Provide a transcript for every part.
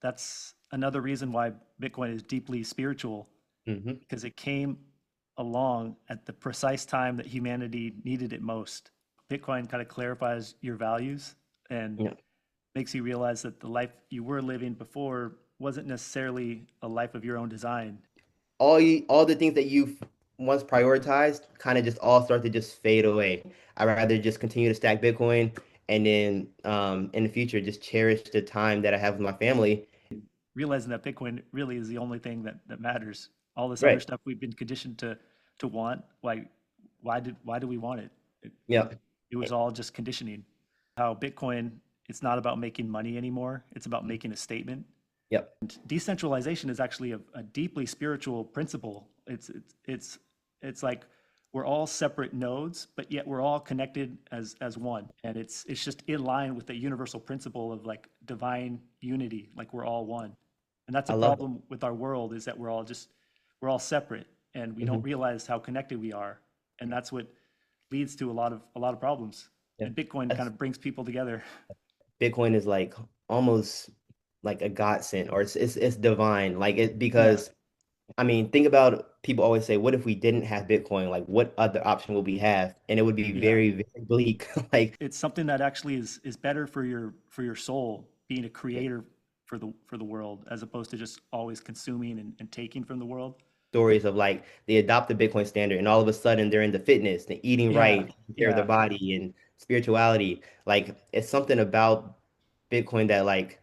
that's another reason why Bitcoin is deeply spiritual, Hmm. because it came along at the precise time that humanity needed it most. Bitcoin kind of clarifies your values and Yeah. makes you realize that the life you were living before wasn't necessarily a life of your own design. All the things that you've once prioritized kind of just all start to just fade away. I'd rather just continue to stack Bitcoin and then in the future just cherish the time that I have with my family. Realizing that Bitcoin really is the only thing that matters. All this other Right. stuff we've been conditioned to want. Why do we want it? It, it, Yeah. it was all just conditioning. How Bitcoin, it's not about making money anymore. It's about making a statement. Yep. Decentralization is actually a deeply spiritual principle. It's like we're all separate nodes, but yet we're all connected as one. And it's just in line with the universal principle of like divine unity, like we're all one. And that's I a love it. problem with our world, is that we're all separate and we don't Hmm. realize how connected we are. And that's what leads to a lot of problems. Yeah. And Bitcoin kind That's, of brings people together. Bitcoin is like almost like a godsend, or it's divine. Like it Yeah. because I mean, think about people always say, what if we didn't have Bitcoin? Like what other option would we have? And it would be Yeah. very, very bleak. Like, It's something that actually is better for your soul, being a yeah, creator for the world, as opposed to just always consuming and taking from the world. stories of like they adopt the Bitcoin standard and all of a sudden they're into fitness, the eating Yeah, right, taking care of their yeah. body and spirituality. Like it's something about Bitcoin that like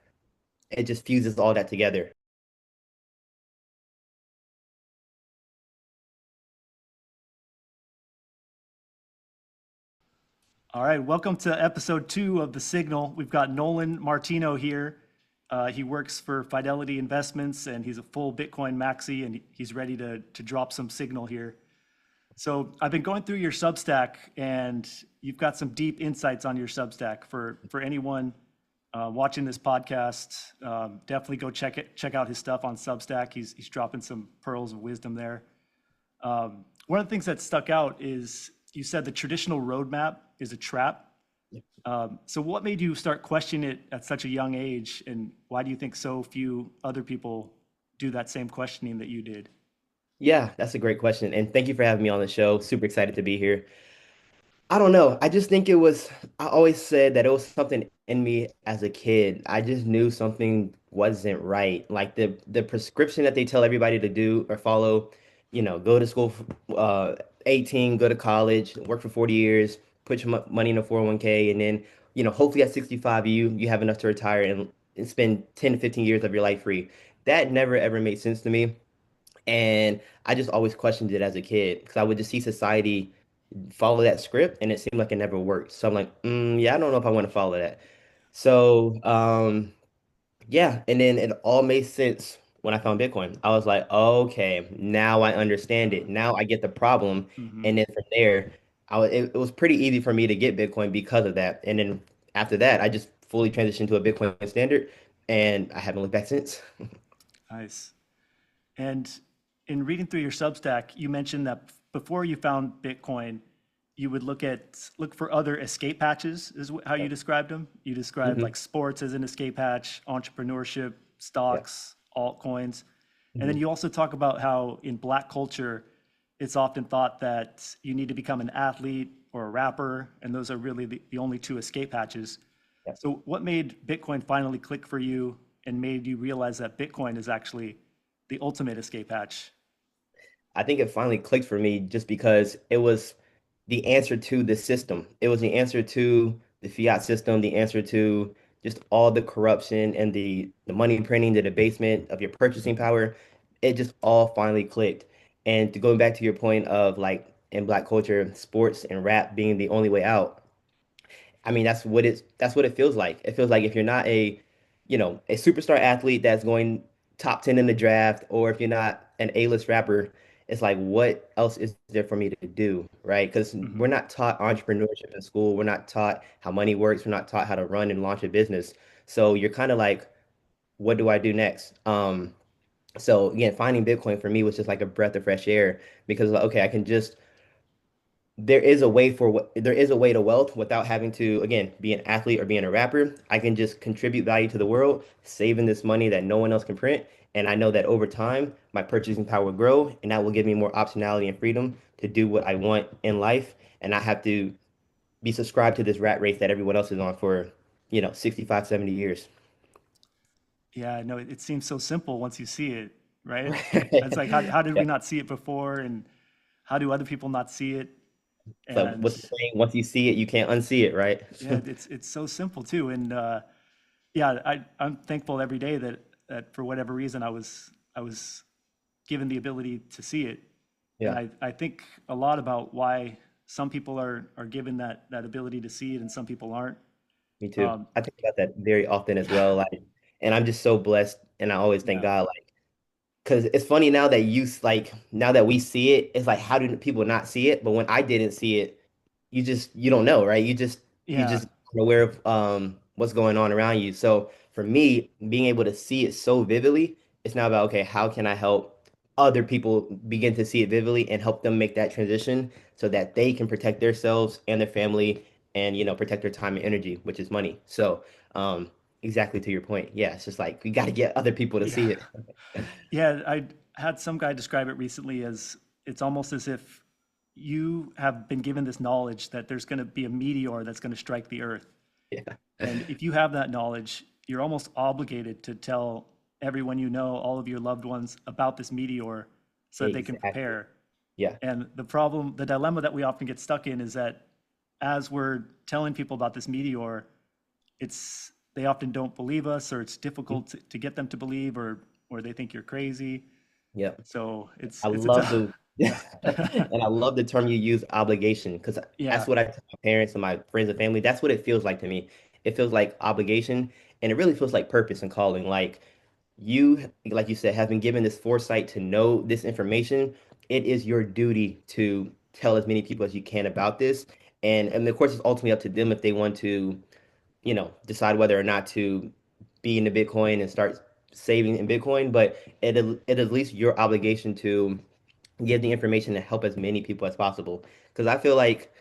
it just fuses all that together. All right, welcome to episode 2 of The Signal. We've got Nolan Martino here. He works for Fidelity Investments and he's a full Bitcoin maxi, and he's ready to drop some signal here. So I've been going through your Substack, and you've got some deep insights on your Substack. For anyone watching this podcast, definitely go check out his stuff on Substack. He's dropping some pearls of wisdom there. One of the things that stuck out is you said the traditional roadmap is a trap. So what made you start questioning it at such a young age, and why do you think so few other people do that same questioning that you did? Yeah, that's a great question. And thank you for having me on the show. Super excited to be here. I don't know. I just think it was, I always said that it was something in me as a kid. I just knew something wasn't right. Like the prescription that they tell everybody to do or follow, go to school, 18, go to college, work for 40 years, put your money in a 401k, and then, hopefully at 65 you have enough to retire and spend 10 to 15 years of your life free. That never ever made sense to me. And I just always questioned it as a kid because I would just see society follow that script and it seemed like it never worked. So I'm like, yeah, I don't know if I want to follow that. So yeah, and then it all made sense when I found Bitcoin. I was like, okay, now I understand Uh, it. Now I get the problem. mhm. And then from there, it was pretty easy for me to get Bitcoin because of that. And then after that, I just fully transitioned to a Bitcoin standard and I haven't looked back since. Nice. And in reading through your Substack, you mentioned that before you found Bitcoin, you would look for other escape hatches, is how you described them. You described Hmm. like sports as an escape hatch, entrepreneurship, Yeah. stocks, altcoins. And then Hmm. you also talk about how in Black culture, it's often thought that you need to become an athlete or a rapper, and those are really the only two escape hatches. So what made Bitcoin finally click for you and made you realize that Bitcoin is actually the ultimate escape hatch? I think it finally clicked for me just because it was the answer to the system. It was the answer to the fiat system, the answer to just all the corruption and the money printing, the debasement of your purchasing power. It just all finally clicked. And to going back to your point of like in Black culture, sports and rap being the only way out, I mean, that's what it feels like. It feels like if you're not a superstar athlete that's going top 10 in the draft, or if you're not an A-list rapper, it's like, what else is there for me to do, right? Because we're Hmm. not taught entrepreneurship in school. We're not taught how money works. We're not taught how to run and launch a business. So you're kind of like, what do I do next? So again, finding Bitcoin for me was just like a breath of fresh air because like, okay, I can just there is a way to wealth without having to, again, be an athlete or being a rapper. I can just contribute value to the world, saving this money that no one else can print. And I know that over time, my purchasing power will grow, and that will give me more optionality and freedom to do what I want in life. And I have to be subscribed to this rat race that everyone else is on for, 65, 70 years. Yeah, no, it seems so simple once you see it, right? It's like, how did Yeah. we not see it before? And how do other people not see it? So And what's the saying? Once you see it, you can't unsee it, right? yeah, it's so simple too. And yeah, I'm thankful every day that for whatever reason I was given the ability to see it. And Yeah. I think a lot about why some people are given that ability to see it and some people aren't. Me too. Um, I think about that very often as well. Like, and I'm just so blessed, and I always thank yeah, God. Like, because it's funny now that now that we see it, it's like, how do people not see it? But when I didn't see it, you don't know, right? You yeah, just aware of what's going on around you. So for me, being able to see it so vividly, it's now about, okay, how can I help other people begin to see it vividly and help them make that transition so that they can protect themselves and their family and protect their time and energy, which is money. So exactly to your point. Yeah, it's just like we got to get other people to yeah. see it. Yeah, I had some guy describe it recently as it's almost as if you have been given this knowledge that there's going to be a meteor that's going to strike the earth. Yeah. And if you have that knowledge, you're almost obligated to tell everyone you know, all of your loved ones about this meteor so that they can Exactly. prepare. Yeah. And the dilemma that we often get stuck in is that as we're telling people about this meteor, they often don't believe us, or it's difficult to get them to believe, or they think you're crazy. Yeah. So I it's a love tough. the and I love the term you use, obligation, because Yeah. that's what I tell my parents and my friends and family. That's what it feels like to me. It feels like obligation, and it really feels like purpose and calling. Like you said, have been given this foresight to know this information. It is your duty to tell as many people as you can about this. And of course, it's ultimately up to them if they want to, decide whether or not to be into Bitcoin and start saving in Bitcoin. But it is at least your obligation to give the information to help as many people as possible. Because I feel like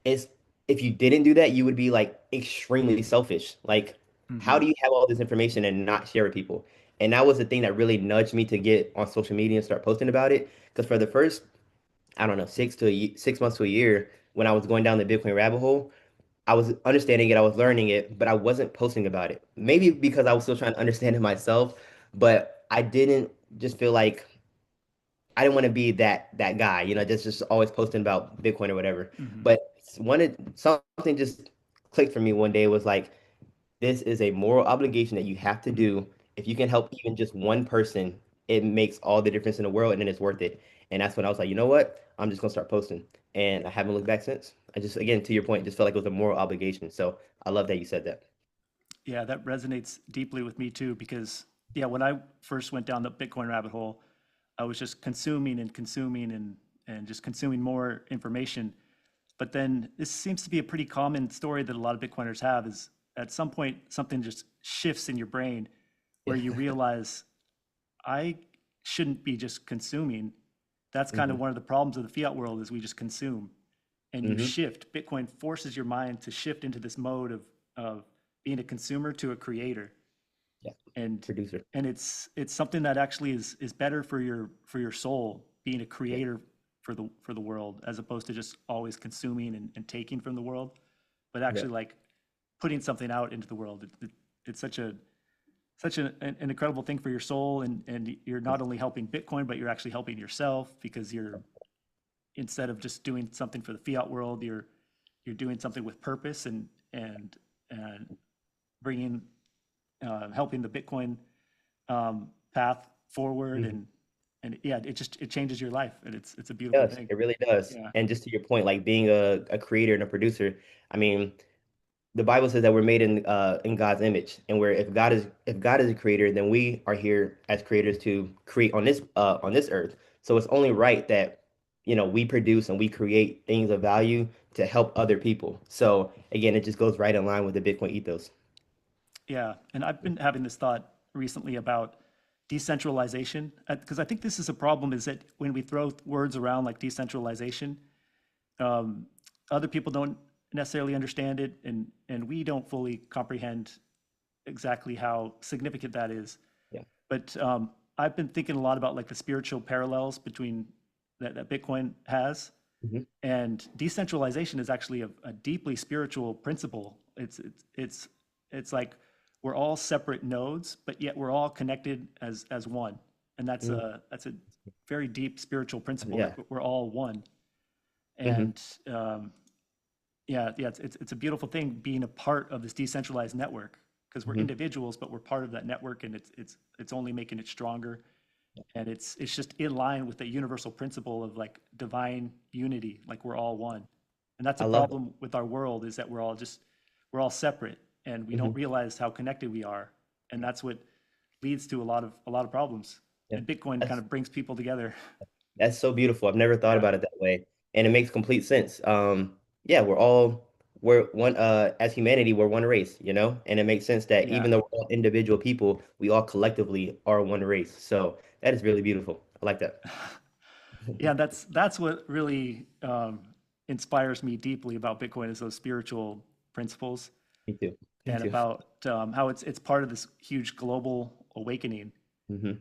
it's if you didn't do that, you would be like extremely selfish. Like, how Hmm. do you have all this information and not share with people? And that was the thing that really nudged me to get on social media and start posting about it. Because for the first, I don't know, 6 months to a year, when I was going down the Bitcoin rabbit hole, I was understanding it, I was learning it, but I wasn't posting about it. Maybe because I was still trying to understand it myself, but I didn't just feel like I didn't want to be that guy, just always posting about Bitcoin or whatever. Hmm. But something just clicked for me one day. It was like, this is a moral obligation that you have to do. If you can help even just one person, it makes all the difference in the world, and then it's worth it. And that's when I was like, you know what? I'm just gonna start posting, and I haven't looked back since. I just, again, to your point, just felt like it was a moral obligation. So I love that you said that. Yeah, that resonates deeply with me too, because yeah, when I first went down the Bitcoin rabbit hole, I was just consuming and consuming and just consuming more information. But then this seems to be a pretty common story that a lot of Bitcoiners have is at some point something just shifts in your brain where Yeah. you realize I shouldn't be just consuming. That's kind of Hmm. one of the problems of the fiat world is we just consume and you Hmm. shift. Bitcoin forces your mind to shift into this mode of being a consumer to a creator. Yeah. And Producer. it's something that actually is better for your soul, being a Yeah. creator for the world, as opposed to just always consuming and taking from the world, but Yeah. actually like putting something out into the world. It's such an incredible thing for your soul, and you're not only helping Bitcoin, but you're actually helping yourself because you're instead of just doing something for the fiat world, you're doing something with purpose and bringing helping the Bitcoin path forward, Mhm. and yeah, it changes your life, and it's a beautiful Does. thing. It really does. Yeah. And just to your point, like being a creator and a producer, I mean, the Bible says that we're made in God's image, and where if God is a creator, then we are here as creators to create on this earth. So it's only right that we produce and we create things of value to help other people. So again, it just goes right in line with the Bitcoin ethos. Yeah, and I've been having this thought recently about decentralization because I think this is a problem is that when we throw words around like decentralization, Um, Other people don't necessarily understand it, and we don't fully comprehend exactly how significant that is. Yeah. But I've been thinking a lot about like the spiritual parallels between that Bitcoin has, Hmm. and decentralization is actually a deeply spiritual principle. It's like we're all separate nodes, but yet we're all connected as one, and Mm. that's a very deep spiritual principle that Yeah. we're all one. Hmm. And yeah, it's a beautiful thing being a part of this decentralized network because we're Hmm. individuals, but we're part of that network, and it's only making it stronger. And it's just in line with the universal principle of like divine unity, like we're all one. And that's I a love it. problem with our world is that we're all separate and we don't Hmm. realize how connected we are. And that's what leads to a lot of problems. Yeah. And Bitcoin kind That's of brings people together. that's so beautiful. I've never thought Yeah. about it that way, and it makes complete sense. Yeah, we're one as humanity, we're one race, and it makes sense that Yeah. even though we're all individual people, we all collectively are one race. So that is really beautiful. I like that. Yeah, that's what really inspires me deeply about Bitcoin is those spiritual principles Me too. Me and too. about how it's part of this huge global awakening, Hmm.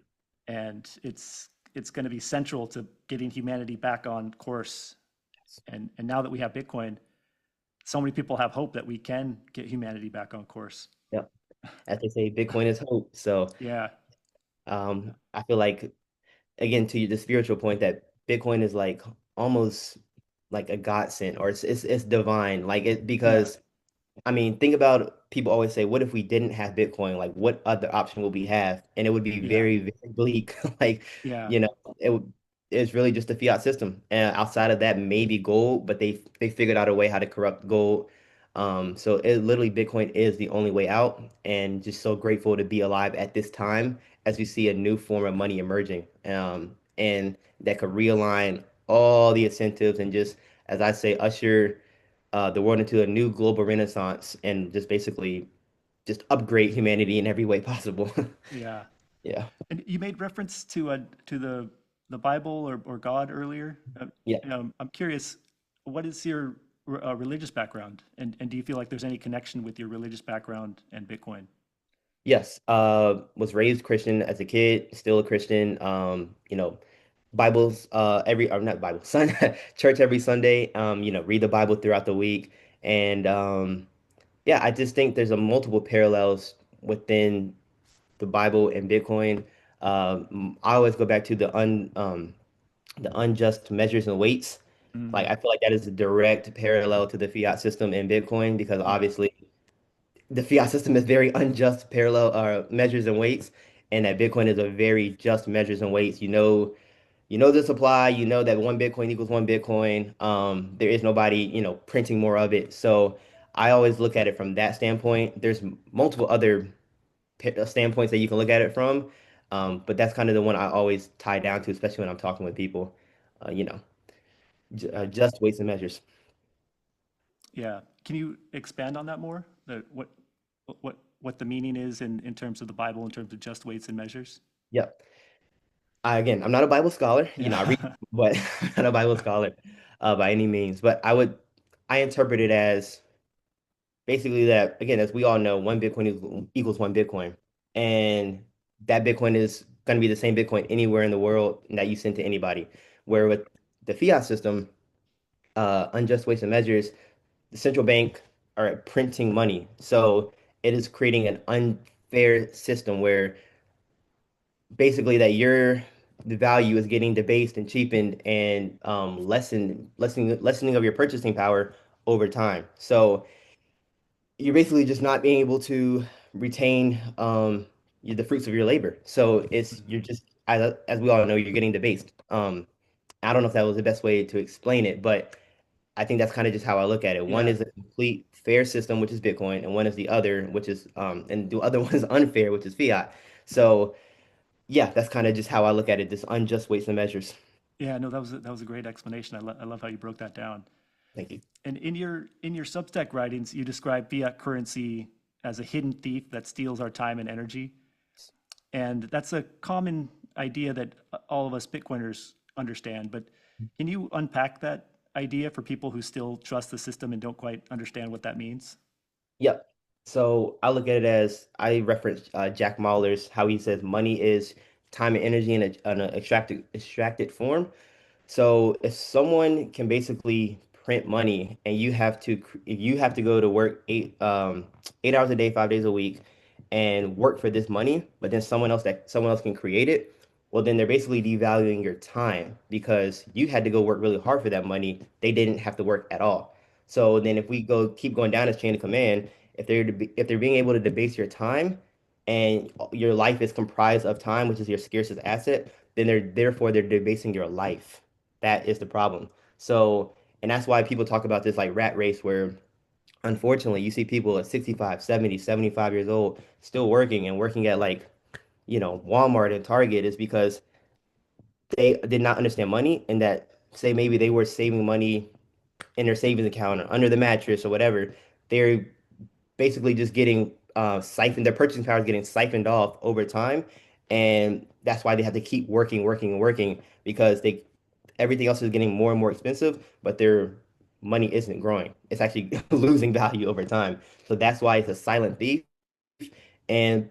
and it's going to be central to getting humanity back on course. And now that we have Bitcoin, so many people have hope that we can get humanity back on course. Yep. As they say, Bitcoin is hope. So Yeah, I feel like again to the spiritual point that Bitcoin is like almost like a godsend or it's divine. Like it yeah, because I mean, think about people always say, what if we didn't have Bitcoin? Like, what other option would we have? And it would be yeah, very, very bleak. Like, yeah, you know, it would, it's really just the fiat system. And outside of that, maybe gold, but they figured out a way how to corrupt gold. So it literally Bitcoin is the only way out, and just so grateful to be alive at this time as we see a new form of money emerging. And that could realign all the incentives and just, as I say, usher the world into a new global renaissance and just basically just upgrade humanity in every way possible. yeah. Yeah. And you made reference to the Bible or God earlier. Yeah. I'm curious, what is your religious background, and do you feel like there's any connection with your religious background and Bitcoin? Yes. Was raised Christian as a kid, still a Christian. Bibles every or not Bible, church every Sunday. Read the Bible throughout the week. And yeah, I just think there's a multiple parallels within the Bible and Bitcoin. I always go back to the unjust measures and weights. Like Mm, I feel like that is a direct parallel to the fiat system in Bitcoin because yeah, obviously the fiat system is very unjust parallel measures and weights, and that Bitcoin is a very just measures and weights. You know the supply, you know that one Bitcoin equals one Bitcoin. There is nobody, printing more of it. So I always look at it from that standpoint. There's multiple other standpoints that you can look at it from. But that's kind of the one I always tie down to, especially when I'm talking with people. Uh, you know, just weights and measures. yeah. Can you expand on that more? What the meaning is in terms of the Bible, in terms of just weights and measures? Yep. Again, I'm not a Bible scholar. I read, Yeah. but I'm not a Bible scholar by any means. But I interpret it as basically that, again, as we all know, one Bitcoin equals one Bitcoin. And that Bitcoin is going to be the same Bitcoin anywhere in the world that you send to anybody. Where with the fiat system, unjust weights and measures, the central bank are printing money. So it is creating an unfair system where basically the value is getting debased and cheapened and lessening of your purchasing power over time. So you're basically just not being able to retain the fruits of your labor. So you're just as we all know, you're getting debased. I don't know if that was the best way to explain it, but I think that's kind of just how I look at it. One Yeah. is a complete fair system, which is Bitcoin, and one is the other, which is and the other one is unfair, which is fiat. So yeah, that's kind of just how I look at it. This unjust weights and measures. Yeah, no, that was a great explanation. I love how you broke that down. Thank you. And in your Substack writings, you describe fiat currency as a hidden thief that steals our time and energy. And that's a common idea that all of us Bitcoiners understand. But can you unpack that idea for people who still trust the system and don't quite understand what that means? Yep. So I look at it as I reference Jack Mahler's how he says money is time and energy in an extracted form. So if someone can basically print money and you have to go to work 8 hours a day, 5 days a week and work for this money, but then someone else can create it, well then they're basically devaluing your time because you had to go work really hard for that money. They didn't have to work at all. So then if we go keep going down this chain of command, if they're being able to debase your time and your life is comprised of time, which is your scarcest asset, then they're debasing your life. That is the problem. So, and that's why people talk about this like rat race where unfortunately you see people at 65, 70, 75 years old still working and working at like, Walmart and Target is because they did not understand money and that say maybe they were saving money in their savings account or under the mattress or whatever. They're basically just getting siphoned, their purchasing power is getting siphoned off over time. And that's why they have to keep working, working, and working because everything else is getting more and more expensive, but their money isn't growing. It's actually losing value over time. So that's why it's a silent thief. And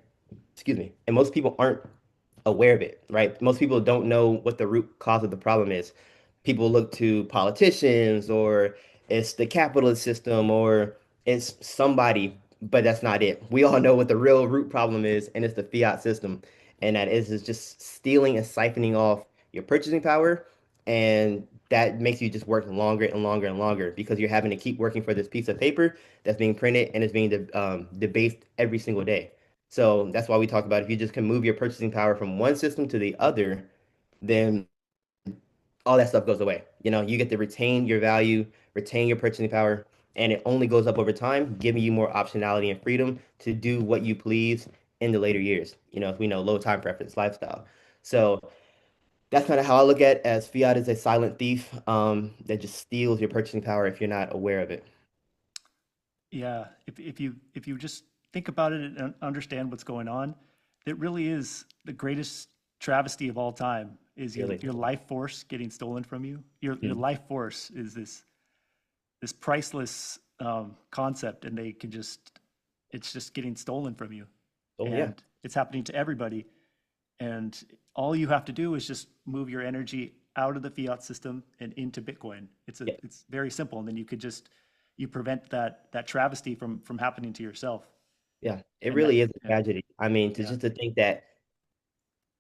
excuse me, and most people aren't aware of it, right? Most people don't know what the root cause of the problem is. People look to politicians or it's the capitalist system or it's somebody, but that's not it. We all know what the real root problem is, and it's the fiat system. And that is just stealing and siphoning off your purchasing power. And that makes you just work longer and longer and longer because you're having to keep working for this piece of paper that's being printed and it's being debased every single day. So that's why we talk about if you just can move your purchasing power from one system to the other, then all that stuff goes away. You get to retain your value, retain your purchasing power, and it only goes up over time, giving you more optionality and freedom to do what you please in the later years. As we know, low time preference lifestyle. So that's kind of how I look at as fiat is a silent thief that just steals your purchasing power if you're not aware of it. Yeah, if you just think about it and understand what's going on, it really is the greatest travesty of all time is Really. your life force getting stolen from you. Your Mhm. life force is this priceless concept, and they can just it's just getting stolen from you, Oh yeah. and it's happening to everybody. And all you have to do is just move your energy out of the fiat system and into Bitcoin. Yeah. It's very simple, and then you prevent that travesty from happening to yourself. Yeah. It And that really is a yeah tragedy. I mean, yeah to think that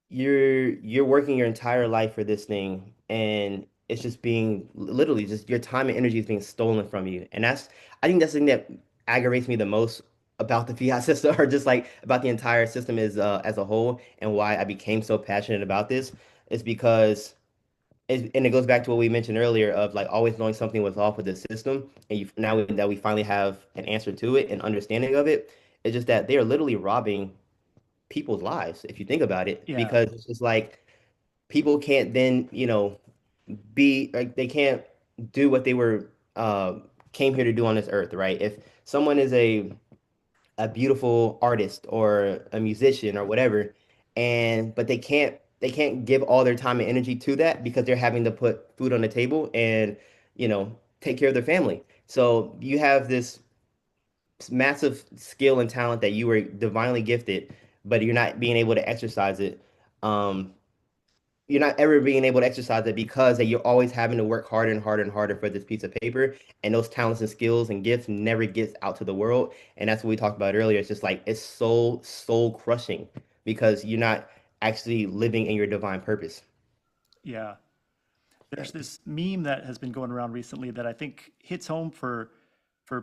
you're working your entire life for this thing and it's just being literally just your time and energy is being stolen from you. And I think that's the thing that aggravates me the most about the fiat system or just like about the entire system as a whole and why I became so passionate about this is because and it goes back to what we mentioned earlier of like always knowing something was off with the system and that we finally have an answer to it and understanding of it, it's just that they are literally robbing people's lives if you think about it yeah because it's just like people can't then be like they can't do what they were came here to do on this earth, right? If someone is a beautiful artist or a musician or whatever and but they can't give all their time and energy to that because they're having to put food on the table and take care of their family. So you have this massive skill and talent that you were divinely gifted, but you're not being able to exercise it. Um, you're not ever being able to exercise it because that you're always having to work harder and harder and harder for this piece of paper, and those talents and skills and gifts never gets out to the world. And that's what we talked about earlier. It's just like it's so soul crushing because you're not actually living in your divine purpose. yeah. Yeah. There's this meme that has been going around recently that I think hits home for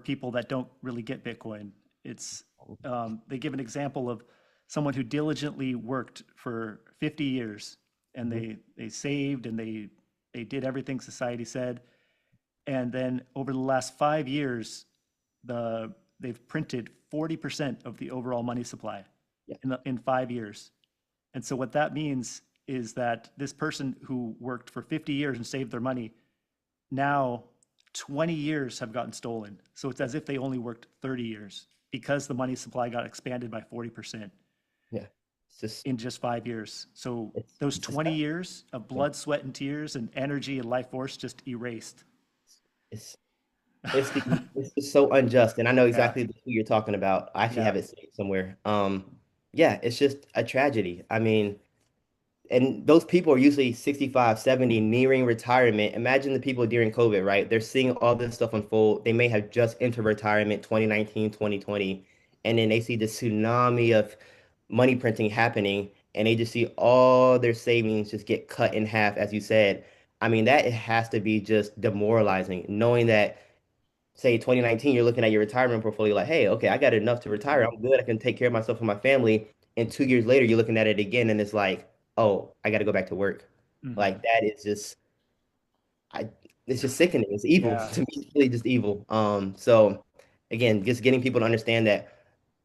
people that don't really get Bitcoin. It's they give an example of someone who diligently worked for 50 years, and Mhm. they saved, and they did everything society said, and then over the last 5 years, they've printed 40% of the overall money supply Yeah. in 5 years. And so what that means is that this person who worked for 50 years and saved their money, now 20 years have gotten stolen. So it's Yeah. as if they only worked 30 years because the money supply got expanded by 40% Yeah. It's just in just 5 years. So it's those it's just 20 years of yeah. blood, sweat, and tears and energy and life force just erased. It's it's the it's just so unjust, and I know Yeah, exactly who you're talking about. I actually yeah. have it saved somewhere. Yeah, it's just a tragedy. I mean, and those people are usually 65, 70, nearing retirement. Imagine the people during COVID, right? They're seeing all this stuff unfold. They may have just entered retirement 2019, 2020, and then they see the tsunami of money printing happening, and they just see all their savings just get cut in half, as you said. I mean, that it has to be just demoralizing, knowing that, say, 2019, you're looking at your retirement portfolio like, hey, okay, I got enough to retire. I'm good. I can take care of myself and my family. And 2 years later, you're looking at it again, and it's like, oh, I got to go back to work. Hmm. Like that is just, I, it's just sickening. It's evil Yeah. to me. It's really just evil. So again, just getting people to understand that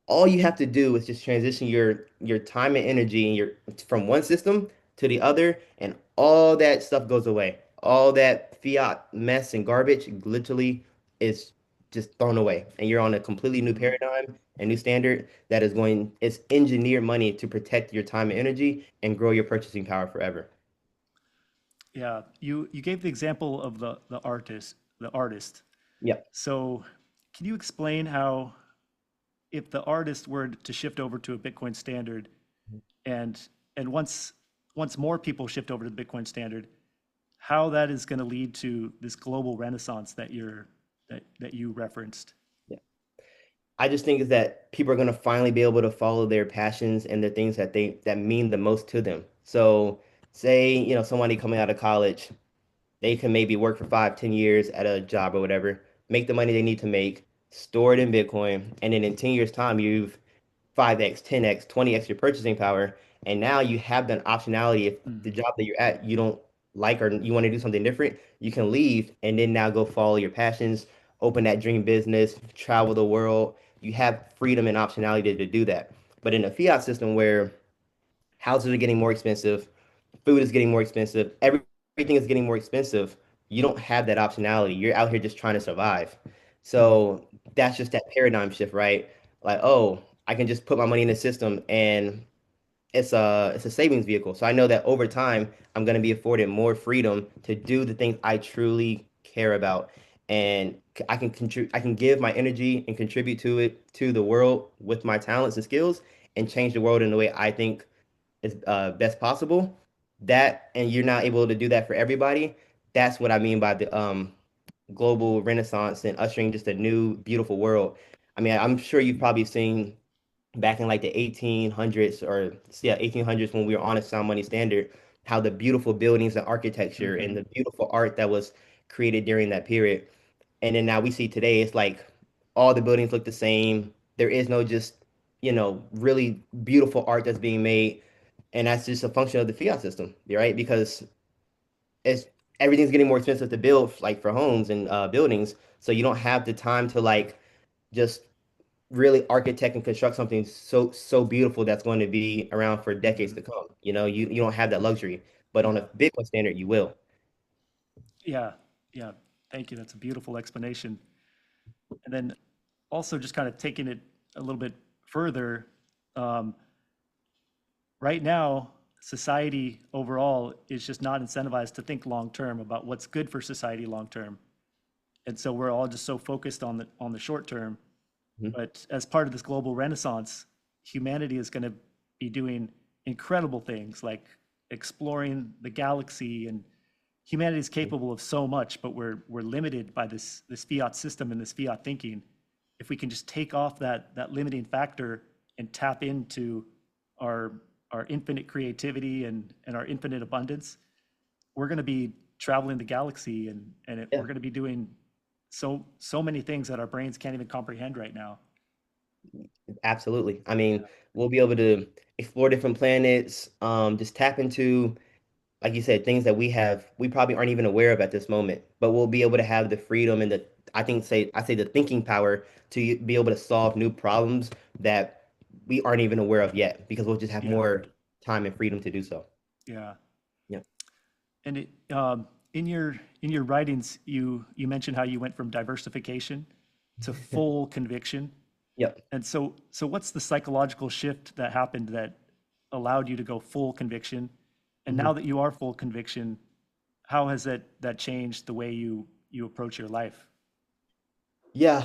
all you have to do is just transition your time and energy and your from one system to the other, and all that stuff goes away. All that fiat mess and garbage literally is just thrown away, and you're on a completely new Hmm. paradigm, a new standard that is going. It's engineered money to protect your time and energy and grow your purchasing power forever. Yeah. You gave the example of the artist. Yep. So can you explain how if the artist were to shift over to a Bitcoin standard and once more people shift over to the Bitcoin standard, how that is going to lead to this global renaissance that you referenced? I just think is that people are going to finally be able to follow their passions and the things that mean the most to them. So, say, somebody coming out of college, they can maybe work for 5, 10 years at a job or whatever, make the money they need to make, store it in Bitcoin, and then in 10 years' time, you've 5x, 10x, 20x your purchasing power. And now you have that optionality. If the Mm, job that you're at you don't like or you want to do something different, you can leave and then now go follow your passions, open that dream business, travel the world. You have freedom and optionality to do that. But in a fiat system where houses are getting more expensive, food is getting more expensive, everything is getting more expensive, you don't have that optionality. You're out here just trying to survive. mm, So that's just that paradigm shift, right? Like, oh, I can just put my money in the system and it's a savings vehicle. So I know that over time I'm going to be afforded more freedom to do the things I truly care about, and I can give my energy and contribute to it to the world with my talents and skills and change the world in the way I think is best possible. That and you're not able to do that for everybody. That's what I mean by the global renaissance and ushering just a new beautiful world. I mean, I'm sure you've probably seen back in like the 1800s or yeah 1800s when we were on a sound money standard, how the beautiful buildings and architecture and mhm. the beautiful art that was created during that period, and then now we see today it's like all the buildings look the same. There is no just really beautiful art that's being made, and that's just a function of the fiat system, right? Because it's everything's getting more expensive to build, like for homes and buildings, so you don't have the time to like just really architect and construct something so beautiful that's going to be around for decades Mhm. to come. You don't have that luxury, but on a Yeah, Bitcoin standard, you will. yeah, yeah. Thank you. That's a beautiful explanation. And then also just kind of taking it a little bit further, um, right now, society overall is just not incentivized to think long term about what's good for society long term. And so we're all just so focused on the short term. Mhm. But as part of this global renaissance, humanity is going to be doing incredible things like exploring the galaxy, and humanity is capable of so much, but we're limited by this fiat system and this fiat thinking. If we can just take off that limiting factor and tap into our our infinite creativity and our infinite abundance, we're going to be traveling the galaxy, Yeah, we're going to be doing so many things that our brains can't even comprehend right now. absolutely. I mean, we'll be able to explore different planets, just tap into, like you said, things that we probably aren't even aware of at this moment, but we'll be able to have the freedom and I say the thinking power to be able to solve new problems that we aren't even aware of yet because we'll just have Yeah, more time and freedom to do so. yeah. Yeah. And in your writings, you mentioned how you went from diversification to full conviction. Yep. And so what's the psychological shift that happened that allowed you to go full conviction? And now Mhm. that you are full conviction, how has that changed the way you approach your life. Yeah,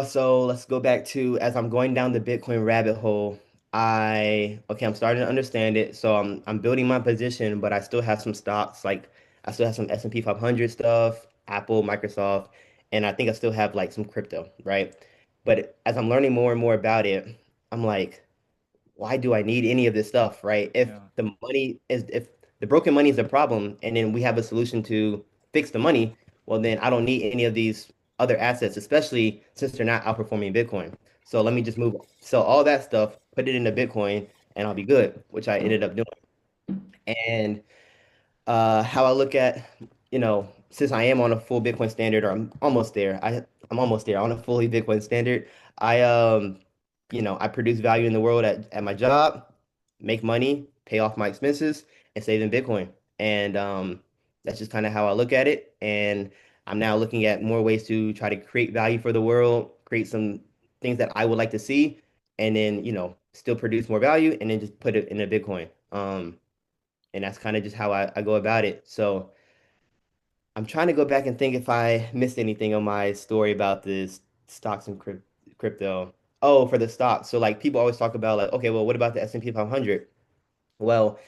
so let's go back to as I'm going down the Bitcoin rabbit hole, I'm starting to understand it. So I'm building my position, but I still have some stocks, like I still have some S&P 500 stuff, Apple, Microsoft, and I think I still have like some crypto, right? But as I'm learning more and more about it, I'm like, why do I need any of this stuff, right? Yeah. If the broken money is a problem and then we have a solution to fix the money, well, then I don't need any of these other assets, especially since they're not outperforming Bitcoin. So let me just sell all that stuff, put it into Bitcoin, and I'll be good, which I ended up doing. And how I look at, since I am on a full Bitcoin standard, or I'm almost there. I'm almost there on a fully Bitcoin standard. I I produce value in the world at my job, make money, pay off my expenses, and save in Bitcoin. And that's just kind of how I look at it. And I'm now looking at more ways to try to create value for the world, create some things that I would like to see, and then, still produce more value and then just put it in a Bitcoin. And that's kind of just how I go about it. So I'm trying to go back and think if I missed anything on my story about this stocks and crypto. Oh, for the stocks. So like people always talk about like, okay, well, what about the S&P 500? Well,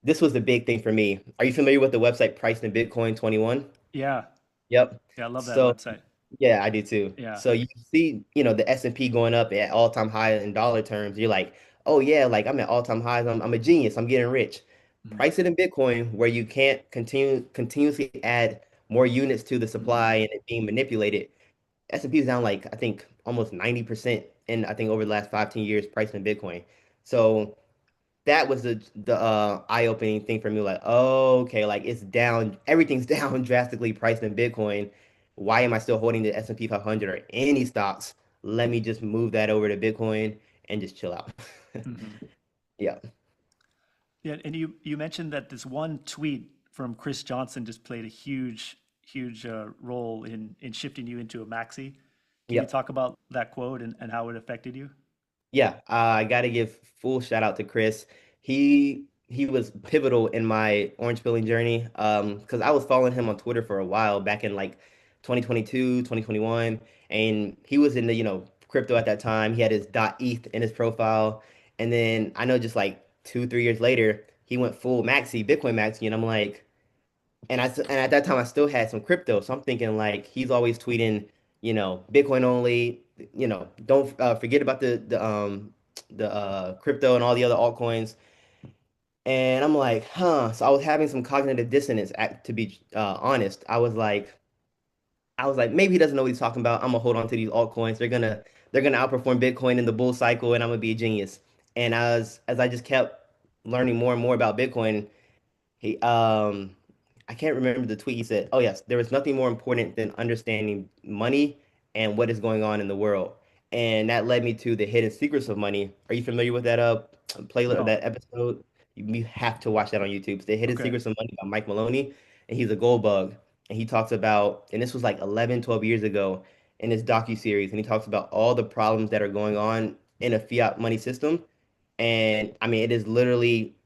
this was the big thing for me. Are you familiar with the website Priced in Bitcoin 21? Yeah. Yep. Yeah. I love that So website. yeah, I do too. Yeah. So you see, the S&P going up at all-time high in dollar terms. You're like, oh yeah, like I'm at all-time highs. I'm a genius. I'm getting rich. Mhm. Price it in Bitcoin where you can't continuously add more units to the Mhm. supply and it being manipulated. S&P is down like I think almost 90% in I think over the last 5, 10 years pricing in Bitcoin. So that was the eye-opening thing for me. Like, oh, okay, like it's down, everything's down drastically priced in Bitcoin. Why am I still holding the S&P 500 or any stocks? Let me just move that over to Bitcoin and just chill out. Mhm. Yeah. Yeah. And you mentioned that this one tweet from Chris Johnson just played a huge role in shifting you into a maxi. Can you Yep. talk about that quote and how it affected you? Yeah, I got to give full shout out to Chris. He was pivotal in my orange pilling journey. Because I was following him on Twitter for a while back in like 2022, 2021, and he was in the, crypto at that time. He had his .eth in his profile, and then I know just like 2, 3 years later, he went full maxi, Bitcoin maxi, and I'm like, and at that time I still had some crypto, so I'm thinking like he's always tweeting, Bitcoin only, don't forget about the crypto and all the other altcoins. And I'm like, huh. So I was having some cognitive dissonance. To be honest, I was like, maybe he doesn't know what he's talking about. I'm gonna hold on to these altcoins. They're gonna outperform Bitcoin in the bull cycle, and I'm gonna be a genius. And as I just kept learning more and more about Bitcoin, he I can't remember the tweet he said. Oh yes, there is nothing more important than understanding money and what is going on in the world. And that led me to the hidden secrets of money. Are you familiar with that playlist No. that episode? You have to watch that on YouTube. It's the Hidden Okay. Secrets of Money by Mike Maloney. And he's a gold bug. And he talks about, and this was like 11, 12 years ago in this docu-series, and he talks about all the problems that are going on in a fiat money system. And I mean, it is literally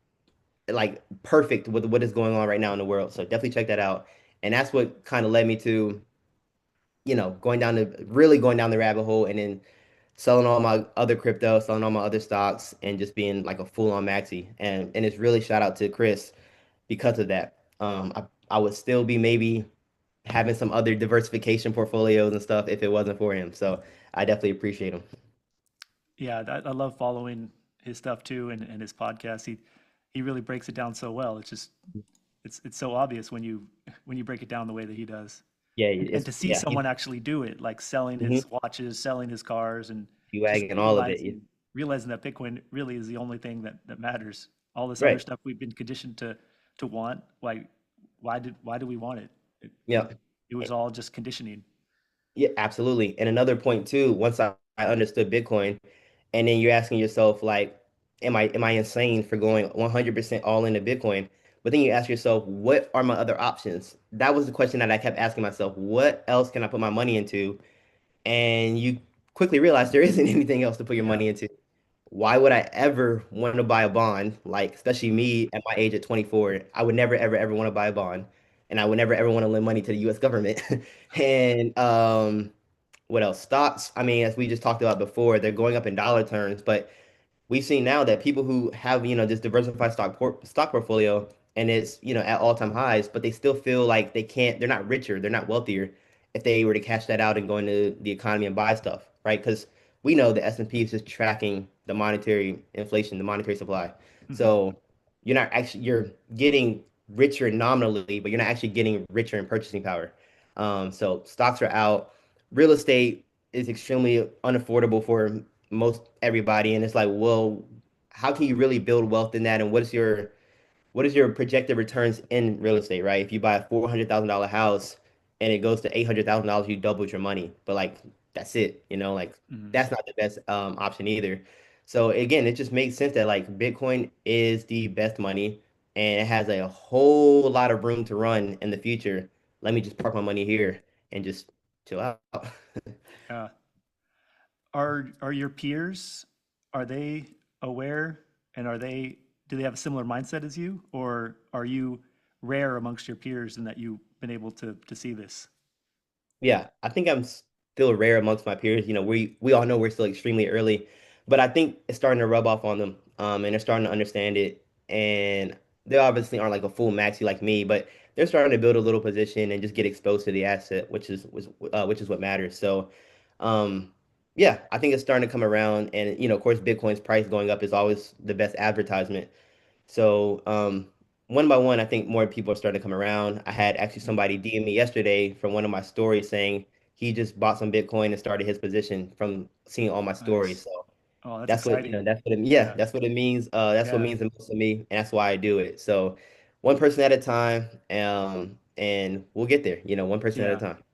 like perfect with what is going on right now in the world. So definitely check that out. And that's what kind of led me to, going down the rabbit hole and then selling all my other crypto, selling all my other stocks, and just being like a full-on maxi. And it's really shout out to Chris because of that. I would still be maybe having some other diversification portfolios and stuff if it wasn't for him. So I definitely appreciate him. Yeah, I love following his stuff too and his podcast. He really breaks it down so well. It's just it's so obvious when you break it down the way that he does. Yeah, And to see he's someone actually do it, like selling hmm his watches, selling his cars, and just and all of it. Yeah. realizing that Bitcoin really is the only thing that matters. All this other Right. stuff we've been conditioned to want, why do we want it? Yeah. It was all just conditioning. Yeah, absolutely. And another point too, once I understood Bitcoin, and then you're asking yourself like, am I insane for going 100% all into Bitcoin? But then you ask yourself, what are my other options? That was the question that I kept asking myself. What else can I put my money into? And you quickly realize there isn't anything else to put your Yeah, money into. Why would I ever want to buy a bond? Like, especially me at my age at 24, I would never, ever, ever want to buy a bond. and I would never ever want to lend money to the US government. And what else? Stocks, I mean, as we just talked about before, they're going up in dollar terms, but we've seen now that people who have, this diversified stock portfolio and it's, at all-time highs, but they still feel like they're not richer, they're not wealthier if they were to cash that out and go into the economy and buy stuff, right? Because we know the S&P is just tracking the monetary inflation, the monetary supply. Hmm. So you're getting richer nominally, but you're not actually getting richer in purchasing power. So stocks are out. Real estate is extremely unaffordable for most everybody, and it's like, well, how can you really build wealth in that? And what is your projected returns in real estate, right? If you buy a $400,000 house and it goes to $800,000, you doubled your money. But like that's it, like Hmm. that's not the best option either. So again, it just makes sense that like Bitcoin is the best money and it has a whole lot of room to run in the future. Let me just park my money here and just chill out. Yeah. Are your peers, are they aware, and do they have a similar mindset as you, or are you rare amongst your peers in that you've been able to see this? Yeah, I think I'm still rare amongst my peers. We all know we're still extremely early, but I think it's starting to rub off on them, and they're starting to understand it. And they obviously aren't like a full maxi like me, but they're starting to build a little position and just get exposed to the asset, which is what matters. So, um, yeah, I think it's starting to come around. And of course, Bitcoin's price going up is always the best advertisement. So, one by one, I think more people are starting to come around. I had actually Mhm. somebody DM me yesterday from one of my stories saying he just bought some Bitcoin and started his position from seeing all my stories. Nice. So Oh, that's that's what, exciting. yeah, Yeah. that's what it means. That's what it Yeah. means the most to me, and that's why I do it. So one person at a time, and we'll get there, one person at a Yeah. time.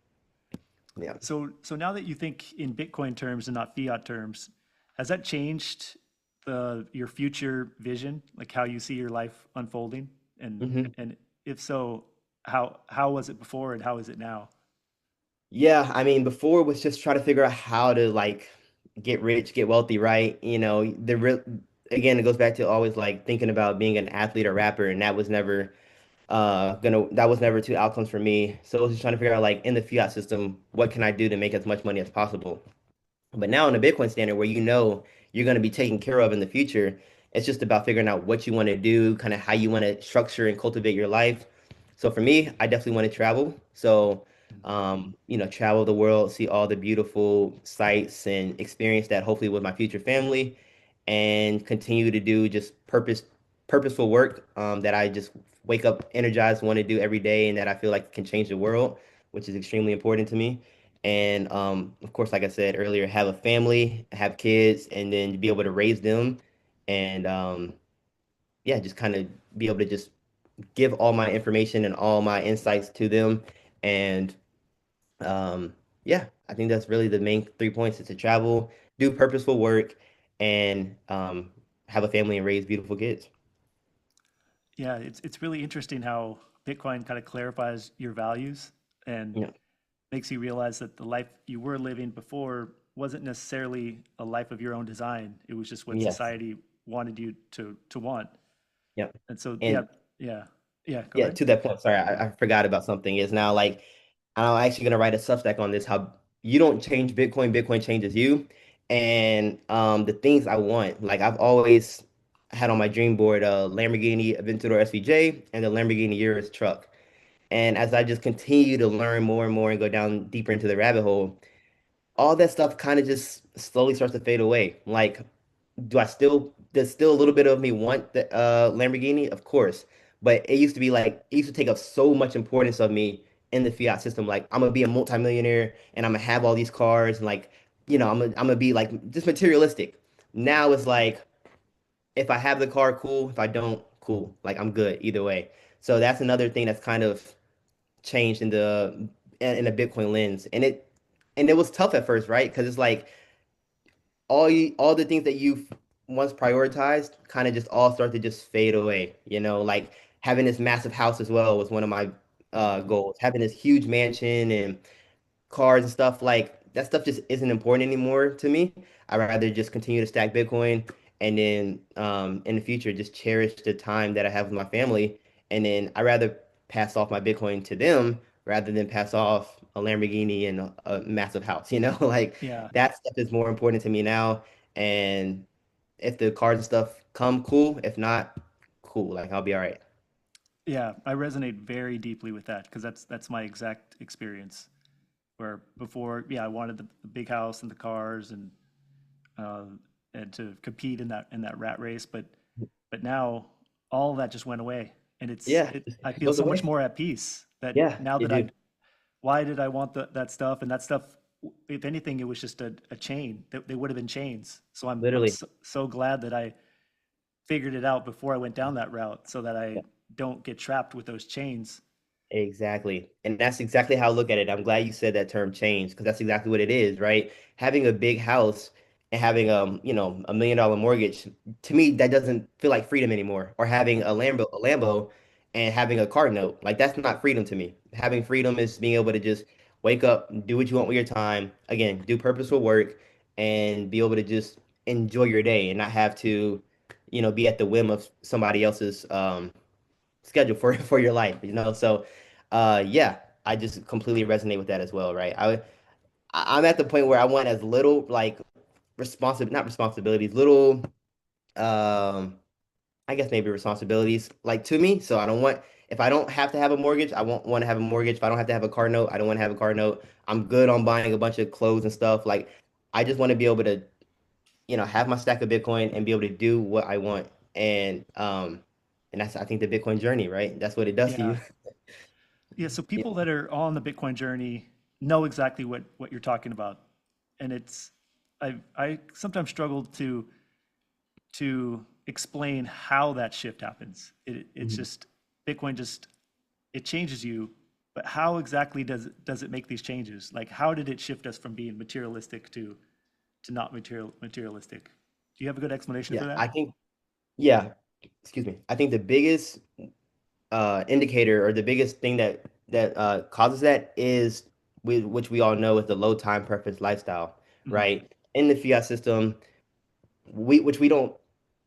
Yeah. So now that you think in Bitcoin terms and not fiat terms, has that changed your future vision, like how you see your life unfolding? And hmm and if so, how was it before and how is it now? Yeah, I mean, before it was just try to figure out how to like get rich, get wealthy, right? Again, it goes back to always like thinking about being an athlete or rapper, and that was never two outcomes for me. So I was just trying to figure out like in the fiat system, what can I do to make as much money as possible? But now in the Bitcoin standard, where you're going to be taken care of in the future, it's just about figuring out what you want to do, kind of how you want to structure and cultivate your life. So for me, I definitely want to travel. So, travel the world, see all the beautiful sights and experience that hopefully with my future family, and continue to do just purposeful work that I just wake up energized, want to do every day, and that I feel like can change the world, which is extremely important to me. And of course, like I said earlier, have a family, have kids, and then be able to raise them, and yeah, just kind of be able to just give all my information and all my insights to them. And um, yeah, I think that's really the main 3 points: is to travel, do purposeful work, and have a family and raise beautiful kids. Yeah, it's really interesting how Bitcoin kind of clarifies your values and Yeah. makes you realize that the life you were living before wasn't necessarily a life of your own design. It was just what Yes. society wanted you to want. Yeah. And so, yeah, And yeah, yeah. Go yeah, ahead. to that point, sorry, I forgot about something. Is now like I'm actually gonna write a Substack on this, how you don't change Bitcoin, Bitcoin changes you. And the things I want, like I've always had on my dream board a Lamborghini Aventador SVJ and the Lamborghini Urus truck. And as I just continue to learn more and more and go down deeper into the rabbit hole, all that stuff kind of just slowly starts to fade away. Like, does still a little bit of me want the Lamborghini? Of course. But it used to take up so much importance of me in the fiat system. Like, I'm gonna be a multimillionaire and I'm gonna have all these cars and like, I'm gonna be like just materialistic. Now it's like, if I have the car, cool. If I don't, cool. Like, I'm good either way. So that's another thing that's kind of changed in the Bitcoin lens. And it was tough at first, right? Because it's like all the things that you've once prioritized kind of just all start to just fade away. Like having this massive house as well was one of my Mhm. goals. Having this huge mansion and cars and stuff, like that stuff just isn't important anymore to me. I'd rather just continue to stack Bitcoin and then in the future just cherish the time that I have with my family. And then I rather pass off my Bitcoin to them rather than pass off a Lamborghini and a massive house, you know? Like Yeah. that stuff is more important to me now. And if the cards and stuff come, cool. If not, cool. Like I'll be all right. Yeah, I resonate very deeply with that because that's my exact experience. Where before, yeah, I wanted the big house and the cars uh, and to compete in that rat race, but now all of that just went away, and Yeah, I it feel goes so much away. more at peace that Yeah, now you that do. why did I want that stuff, and that stuff, if anything, it was just a chain that they would have been chains. So I'm Literally. so glad that I figured it out before I went down that route so that I don't get trapped with those chains. Exactly. And that's exactly how I look at it. I'm glad you said that term change because that's exactly what it is, right? Having a big house and having $1 million mortgage, to me, that doesn't feel like freedom anymore. Or having a Lambo and having a car note. Like that's not freedom to me. Having freedom is being able to just wake up, do what you want with your time, again, do purposeful work and be able to just enjoy your day and not have to, be at the whim of somebody else's schedule for for your life, So, yeah, I just completely resonate with that as well, right? I'm at the point where I want as little like not responsibilities, little I guess maybe responsibilities like to me. So I don't want if I don't have to have a mortgage, I won't want to have a mortgage. If I don't have to have a car note, I don't want to have a car note. I'm good on buying a bunch of clothes and stuff. Like I just want to be able to, have my stack of Bitcoin and be able to do what I want. And that's I think the Bitcoin journey, right? That's what it does to Yeah. you. Yeah, so people that are on the Bitcoin journey know exactly what you're talking about. And I sometimes struggle to explain how that shift happens. It's Mhm. just Bitcoin just it changes you, but how exactly does it make these changes? Like how did it shift us from being materialistic to not materialistic? Do you have a good explanation for Yeah, that? I think, yeah, excuse me. I think the biggest indicator or the biggest thing that causes that is which we all know is the low time preference lifestyle, Hmm. right? In the fiat system, which we don't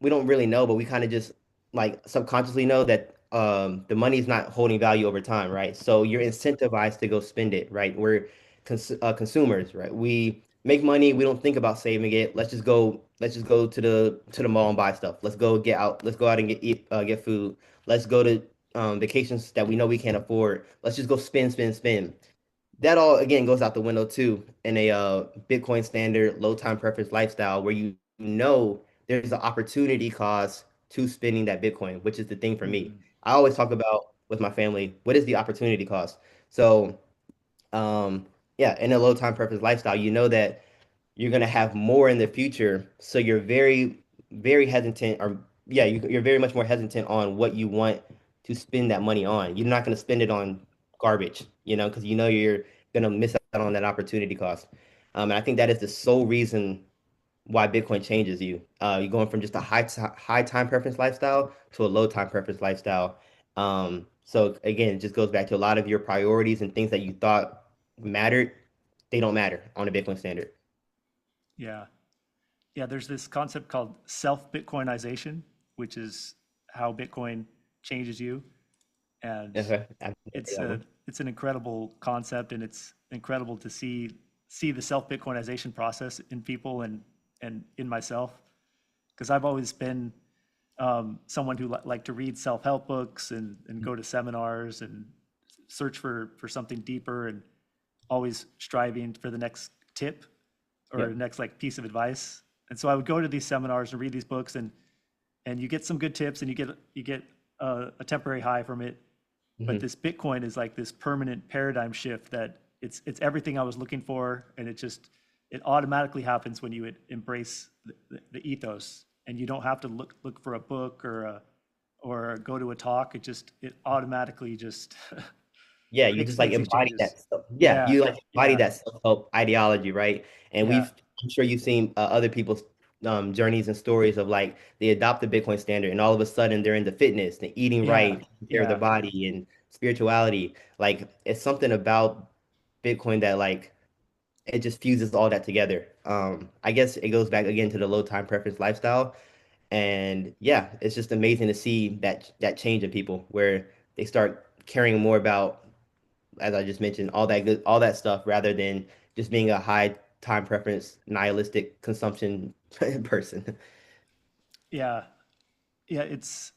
really know, but we kind of just like subconsciously know that the money is not holding value over time, right? So you're incentivized to go spend it, right? We're consumers, right? We make money, we don't think about saving it. Let's just go to the mall and buy stuff. Let's go out and get food. Let's go to vacations that we know we can't afford. Let's just go spend, spend, spend. That all again goes out the window too in a Bitcoin standard low time preference lifestyle where you know there's an opportunity cost to spending that Bitcoin, which is the thing for me. Hmm. I always talk about with my family, what is the opportunity cost? So, um, yeah, in a low time preference lifestyle, you know that you're gonna have more in the future, so you're very, very hesitant, or yeah, you're very much more hesitant on what you want to spend that money on. You're not gonna spend it on garbage, because you know you're gonna miss out on that opportunity cost. And I think that is the sole reason why Bitcoin changes you. You're going from just a high time preference lifestyle to a low time preference lifestyle. So again, it just goes back to a lot of your priorities and things that you thought mattered, they don't matter on a Bitcoin standard. Yeah. Yeah, there's this concept called self-Bitcoinization, which is how Bitcoin changes you. And Okay. I've heard it's that a one. it's an incredible concept, and it's incredible to see the self-Bitcoinization process in people and in myself, because I've always been someone who liked to read self-help books and go to seminars and search for something deeper, and always striving for the next tip or Yep. next like piece of advice. And so I would go to these seminars and read these books, and you get some good tips, and you get a temporary high from it. But Hmm. this Bitcoin is like this permanent paradigm shift that it's everything I was looking for, and it automatically happens when you embrace the ethos, and you don't have to look for a book or go to a talk. It automatically just Yeah, you just like makes these embody changes. that stuff. Yeah, Yeah, you like embody yeah, that self-help ideology, right? And yeah, I'm sure you've seen other people's journeys and stories of like they adopt the Bitcoin standard and all of a sudden they're into fitness, the eating yeah, right, taking care of their yeah, body and spirituality. Like it's something about Bitcoin that like it just fuses all that together. I guess it goes back again to the low time preference lifestyle. And yeah, it's just amazing to see that change in people where they start caring more about, as I just mentioned, all that good, all that stuff, rather than just being a high time preference, nihilistic consumption person. Yeah, yeah, it's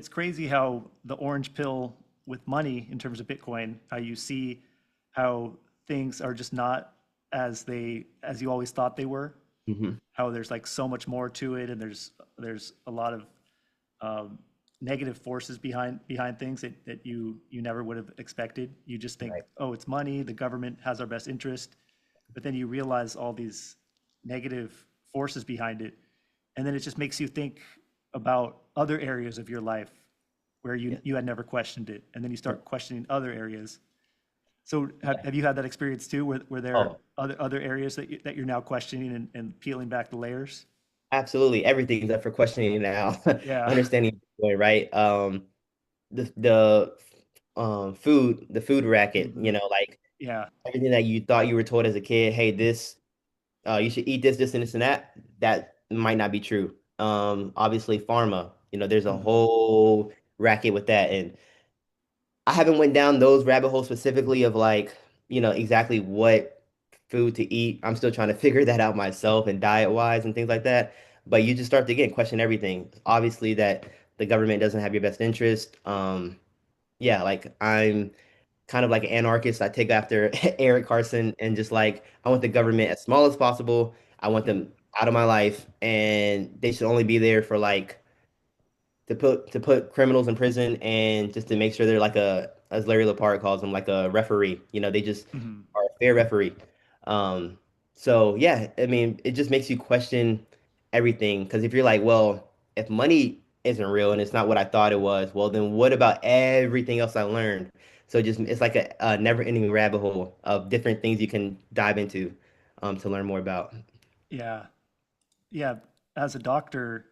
crazy how the orange pill with money in terms of Bitcoin, how you see how things are just not as you always thought they were. Hmm. How there's like so much more to it, and there's a lot of um, negative forces behind things that you never would have expected. You just think, Right. oh, it's money, the government has our best interest, but then you realize all these negative forces behind it, and then it just makes you think about other areas of your life where Yeah. you had never questioned it, and then you Yeah. start questioning other areas. So have you had that experience too, where there are Oh, other areas that you're now questioning and peeling back the layers? absolutely. Everything's up for questioning now. Yeah. Understanding Bitcoin, right? The food racket, Mhm. like Yeah. everything that you thought you were told as a kid, hey, this you should eat this, and this, and that. That might not be true. Obviously, pharma. There's a Mhm. whole racket with that, and I haven't went down those rabbit holes specifically of like, exactly what food to eat. I'm still trying to figure that out myself and diet wise and things like that. But you just start to again question everything. Obviously, that the government doesn't have your best interest. Yeah, like I'm kind of like an anarchist. I take after Eric Carson and just like I want the government as small as possible. I want Mhm. them out of my life, and they should only be there for like to put criminals in prison and just to make sure they're like as Larry Lepard calls them, like a referee. They just Mhm. are a fair referee. Um, so yeah, I mean, it just makes you question everything because if you're like, well, if money isn't real and it's not what I thought it was, well, then what about everything else I learned? So just it's like a never-ending rabbit hole of different things you can dive into to learn more about. Yeah. Yeah. As a doctor,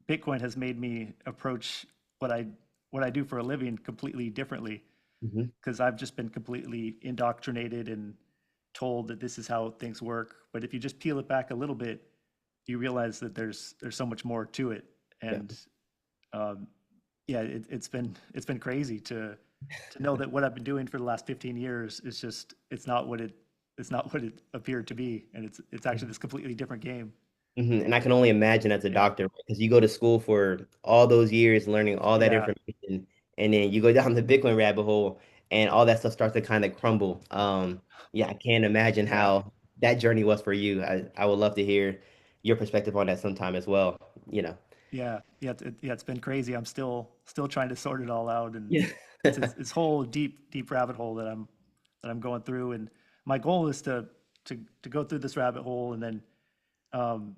Bitcoin has made me approach what I what I do for a living completely differently Hmm. because I've just been completely indoctrinated and told that this is how things work. But if you just peel it back a little bit, you realize that there's so much more to it. Yeah. And um, yeah, it's been crazy to know that what I've been doing for the last 15 years is just it's not what it appeared to be, and it's actually this completely different game. And I can only imagine as a Yeah, doctor, because you go to school for all those years learning all that yeah, information, and then you go down the Bitcoin rabbit hole, and all that stuff starts to kind of crumble. Yeah, I can't imagine yeah, how that journey was for you. I would love to hear your perspective on that sometime as well. You know. yeah. Yeah, it's been crazy. I'm still trying to sort it all out, and Yeah. it's this whole deep rabbit hole that I'm going through. And my goal is to go through this rabbit hole and then um,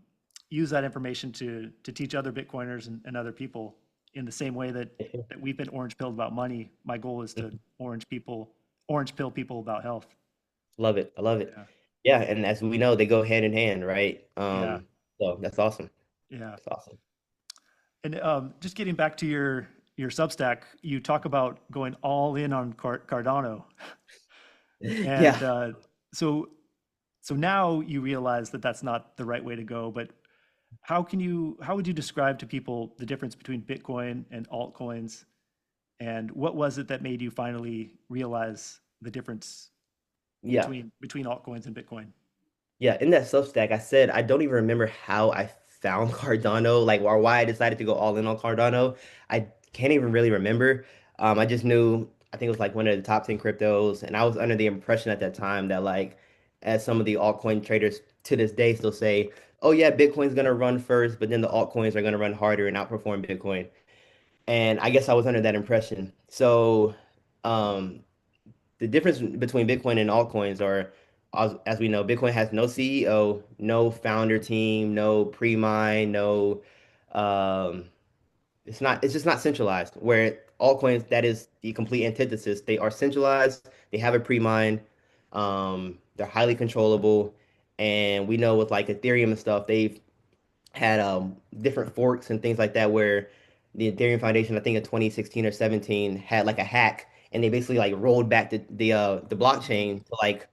use that information to teach other Bitcoiners and other people in the same way that we've been orange pilled about money. My goal is to orange pill people about health. Love it. I love it. Yeah, Yeah, and as we know, they go hand in hand, right? yeah, So that's awesome. yeah. That's awesome. And just getting back to your Substack, you talk about going all in on Cardano, Yeah. and so so now you realize that that's not the right way to go. But how would you describe to people the difference between Bitcoin and altcoins? And what was it that made you finally realize the difference Yeah. between altcoins and Bitcoin? Yeah, in that Substack, I said I don't even remember how I found Cardano, like or why I decided to go all in on Cardano. I can't even really remember. I just knew I think it was like one of the top 10 cryptos, and I was under the impression at that time that like as some of the altcoin traders to this day still say, oh yeah, Bitcoin's gonna run first, but then the altcoins are gonna run harder and outperform Bitcoin. And I guess I was under that impression. So um the difference between Bitcoin and altcoins are, as we know, Bitcoin has no CEO, no founder team, no pre-mine, no, um, it's just not centralized. Where altcoins, that is the complete antithesis. They are centralized. They have a pre-mine. They're highly controllable, and we know with like Ethereum and stuff, they've had different forks and things like that where the Ethereum Foundation, I think in 2016 or 17, had like a hack and they basically like rolled back the Mhm. blockchain to like,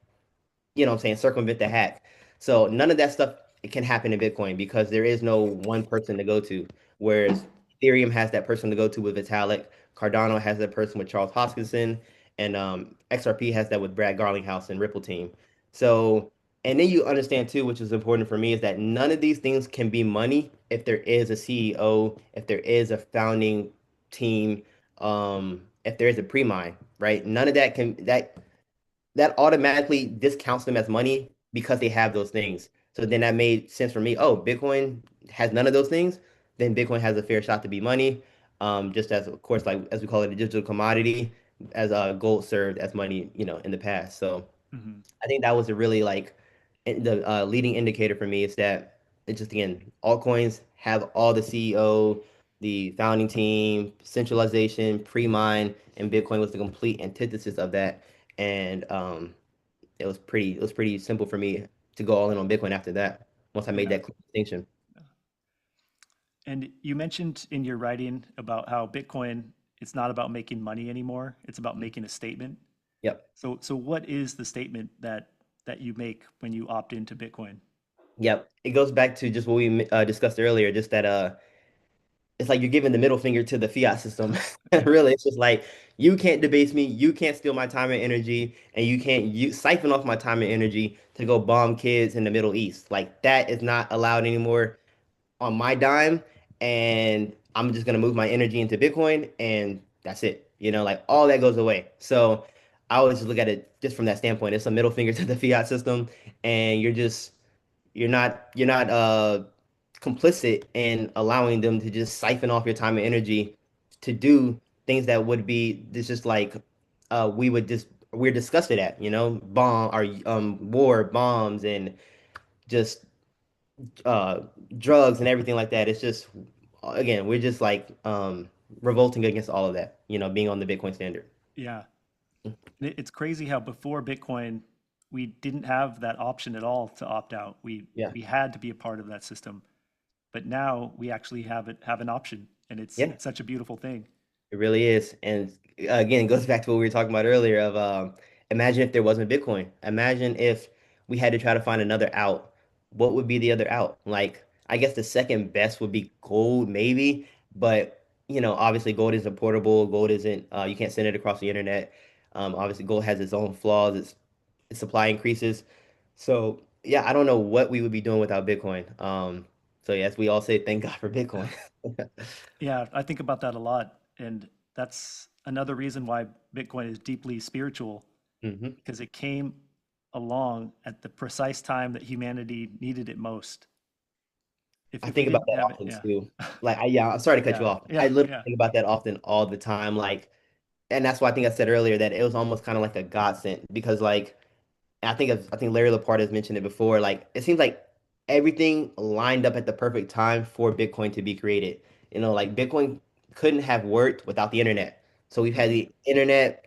what I'm saying, circumvent the hack. So none of that stuff can happen in Bitcoin because there is no one person to go to. Whereas Ethereum has that person to go to with Vitalik. Cardano has that person with Charles Hoskinson, and XRP has that with Brad Garlinghouse and Ripple Team. So, and then you understand too, which is important for me, is that none of these things can be money if there is a CEO, if there is a founding team, if there is a pre-mine, right? None of that can that automatically discounts them as money because they have those things. So then that made sense for me. Oh, Bitcoin has none of those things, then Bitcoin has a fair shot to be money. Just as of course, like as we call it, a digital commodity, as gold served as money, in the past. So Hmm. I think that was a really like the leading indicator for me is that it just again altcoins have all the CEO, the founding team, centralization, pre-mine, and Bitcoin was the complete antithesis of that. And it was pretty simple for me to go all in on Bitcoin after that. Once I made Yeah. that clear distinction. And you mentioned in your writing about how Bitcoin, it's not about making money anymore. It's about making a statement. Yep. So what is the statement that you make when you opt into Bitcoin? Yep. It goes back to just what we discussed earlier, just that it's like you're giving the middle finger to the fiat system. Yeah. Really, it's just like you can't debase me, you can't steal my time and energy, and you can't siphon off my time and energy to go bomb kids in the Middle East. Like that is not allowed anymore on my dime, and I'm just gonna move my energy into Bitcoin, and that's it. Like all that goes away. So I always just look at it just from that standpoint. It's a middle finger to the fiat system, and you're not complicit in allowing them to just siphon off your time and energy to do things that would be this just like we're disgusted at, bomb or war bombs and just uh drugs and everything like that. It's just again, we're just like revolting against all of that, being on the Bitcoin standard. Yeah. It's crazy how before Bitcoin, we didn't have that option at all to opt out. We Yeah. we had to be a part of that system. But now we actually have an option, and Yeah. it's such a beautiful thing. It really is. And again, it goes back to what we were talking about earlier of imagine if there wasn't Bitcoin. Imagine if we had to try to find another out. What would be the other out? Like, I guess the second best would be gold, maybe. But, obviously gold isn't portable. Gold isn't, you can't send it across the internet. Obviously gold has its own flaws. Its supply increases. So, yeah, I don't know what we would be doing without Bitcoin. So yes, we all say thank God for Bitcoin. Yeah, I think about that a lot, and that's another reason why Bitcoin is deeply spiritual, hmm because it came along at the precise time that humanity needed it most. I If we think about didn't that have it, often yeah, too. Like, yeah, I'm sorry to cut yeah, you off. I yeah, literally yeah, think about that often all the time. Like, and that's why I think I said earlier that it was almost kind of like a godsend because, like, I think Larry Lepard has mentioned it before. Like, it seems like everything lined up at the perfect time for Bitcoin to be created. Like Bitcoin couldn't have worked without the internet. So we've had mhm, the internet,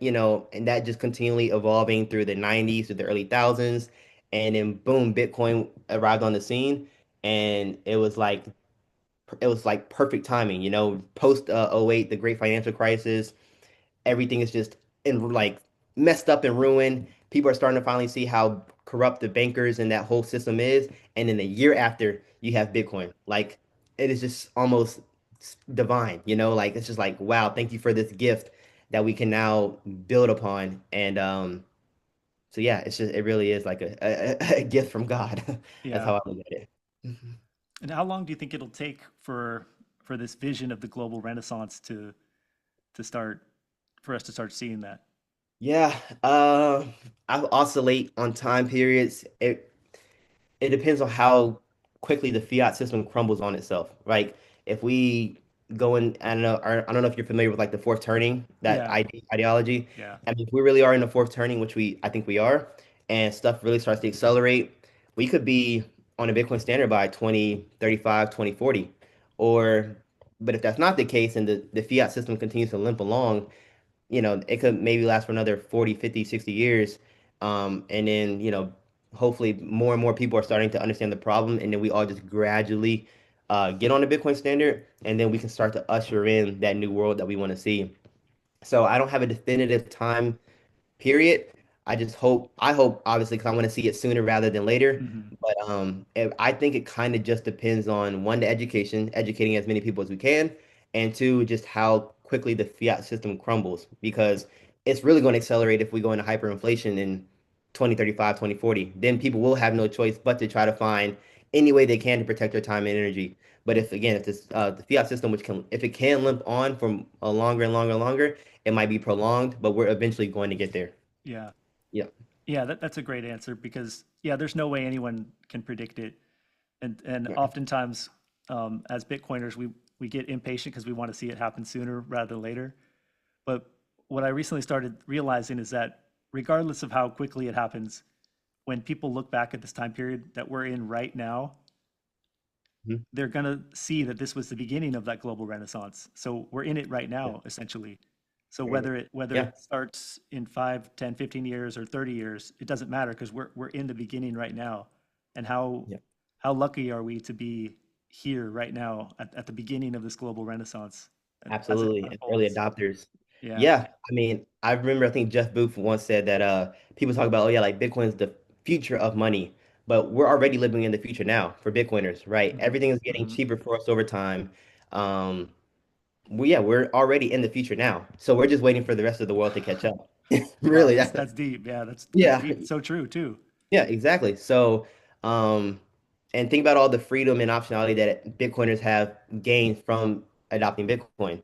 and that just continually evolving through the 90s to the early thousands. And then boom, Bitcoin arrived on the scene. And it was like perfect timing, post '08, the great financial crisis, everything is just in like messed up and ruined. People are starting to finally see how corrupt the bankers and that whole system is. And then a year after, you have Bitcoin. Like it is just almost divine, like it's just like, wow, thank you for this gift that we can now build upon. And so yeah, it really is like a gift from God. That's yeah. how I look at it. Mhm. And how long do you think it'll take for this vision of the global renaissance to start for us to start seeing that? Yeah, I oscillate on time periods. It depends on how quickly the fiat system crumbles on itself. Like if we go in, I don't know if you're familiar with like the fourth turning, that Yeah, ideology. yeah. I mean, if we really are in the fourth turning, which I think we are, and stuff really starts to accelerate, we could be on a Bitcoin standard by 2035, 2040. Or, but if that's not the case and the fiat system continues to limp along, it could maybe last for another 40, 50, 60 years. And then, hopefully more and more people are starting to understand the problem. And then we all just gradually get on the Bitcoin standard. And then we can start to usher in that new world that we want to see. So I don't have a definitive time period. I hope obviously because I want to see it sooner rather than later. Hmm. But I think it kind of just depends on one, the education, educating as many people as we can, and two, just how quickly the fiat system crumbles because it's really going to accelerate if we go into hyperinflation in 2035, 2040. Then people will have no choice but to try to find any way they can to protect their time and energy. But if again, if this the fiat system, which can if it can limp on for a longer and longer and longer, it might be prolonged, but we're eventually going to get there. Yeah. Yeah, Yeah, that's a great answer because yeah, there's no way anyone can predict it. And right. oftentimes, as Bitcoiners, we get impatient because we want to see it happen sooner rather than later. But what I recently started realizing is that regardless of how quickly it happens, when people look back at this time period that we're in right now, Mhm. they're going to see that this was the beginning of that global renaissance. So we're in it right Yeah, now, essentially. So very- whether yeah, it starts in 5, 10, 15 years or 30 years, it doesn't matter because we're in the beginning right now. And yeah. how lucky are we to be here right now at the beginning of this global renaissance as it Absolutely. And early unfolds. adopters. Yeah. Yeah. I mean, I remember I think Jeff Booth once said that people talk about, oh yeah, like Bitcoin is the future of money. But we're already living in the future now for Bitcoiners, right? Hmm. Everything is getting Hmm. cheaper for us over time. Um, yeah, we're already in the future now. So we're just waiting for the rest of the world to catch up. Wow, Really. that's deep. Yeah, that's Yeah. deep. It's so true too. Yeah, exactly. So, um, and think about all the freedom and optionality that Bitcoiners have gained from adopting Bitcoin.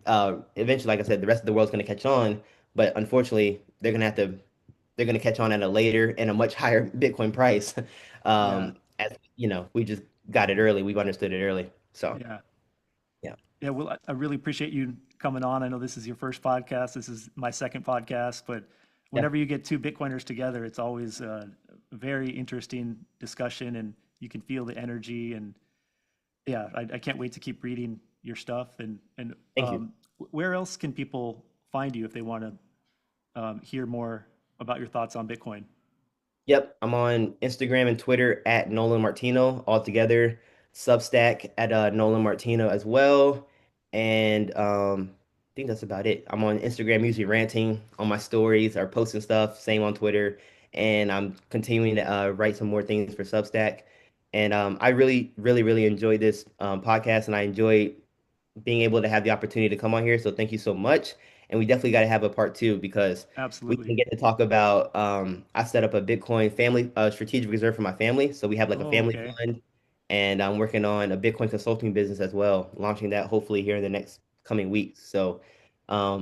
Eventually, like I said, the rest of the world's going to catch on, but unfortunately, they're going to catch on at a later and a much higher Bitcoin price. Yeah. As you know, we just got it early. We've understood it early. So, Yeah. yeah, Yeah, well, I really appreciate you coming on. I know this is your first podcast. This is my second podcast, but yeah. whenever you get two Bitcoiners together, it's always a very interesting discussion, and you can feel the energy. And yeah, I can't wait to keep reading your stuff. Thank you. Where else can people find you if they want to hear more about your thoughts on Bitcoin? Yep, I'm on Instagram and Twitter at Nolan Martino all together. Substack at Nolan Martino as well. And I think that's about it. I'm on Instagram usually ranting on my stories or posting stuff, same on Twitter. And I'm continuing to write some more things for Substack. And I really, really, really enjoyed this podcast and I enjoy being able to have the opportunity to come on here. So thank you so much. And we definitely got to have a part two because we can Absolutely. get to talk about. I set up a Bitcoin family strategic reserve for my family. So we have like a Oh, family okay. fund, and I'm working on a Bitcoin consulting business as well, launching that hopefully here in the next coming weeks. So a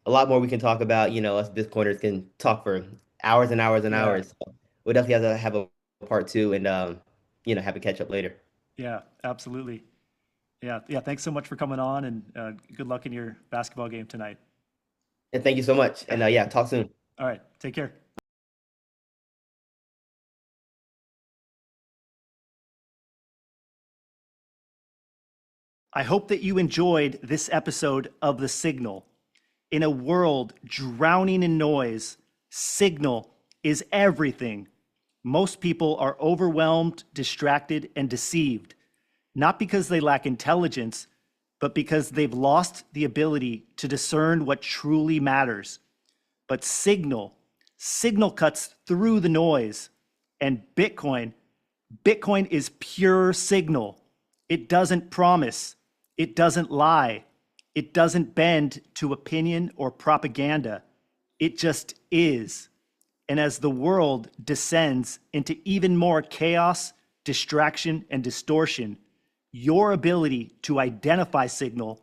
lot more we can talk about. You know, us Bitcoiners can talk for hours and hours and Yeah, hours. So we'll definitely have a part two and have a catch up later. yeah, absolutely. Yeah, yeah. Thanks so much for coming on, and good luck in your basketball game tonight. And thank you so much. Yeah. And yeah, talk soon. All right. Take care. I hope that you enjoyed this episode of The Signal. In a world drowning in noise, signal is everything. Most people are overwhelmed, distracted, and deceived, not because they lack intelligence, but because they've lost the ability to discern what truly matters. But signal cuts through the noise. And Bitcoin is pure signal. It doesn't promise, it doesn't lie, it doesn't bend to opinion or propaganda. It just is. And as the world descends into even more chaos, distraction, and distortion, your ability to identify signal,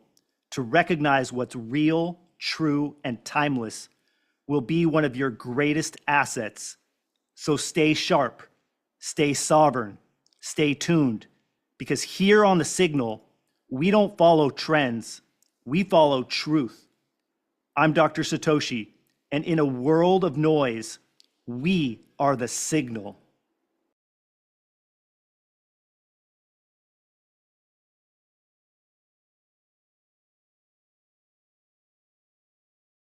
to recognize what's real, true, and timeless will be one of your greatest assets. So stay sharp, stay sovereign, stay tuned, because here on the Signal, we don't follow trends, we follow truth. I'm Dr. Satoshi, and in a world of noise, we are the signal.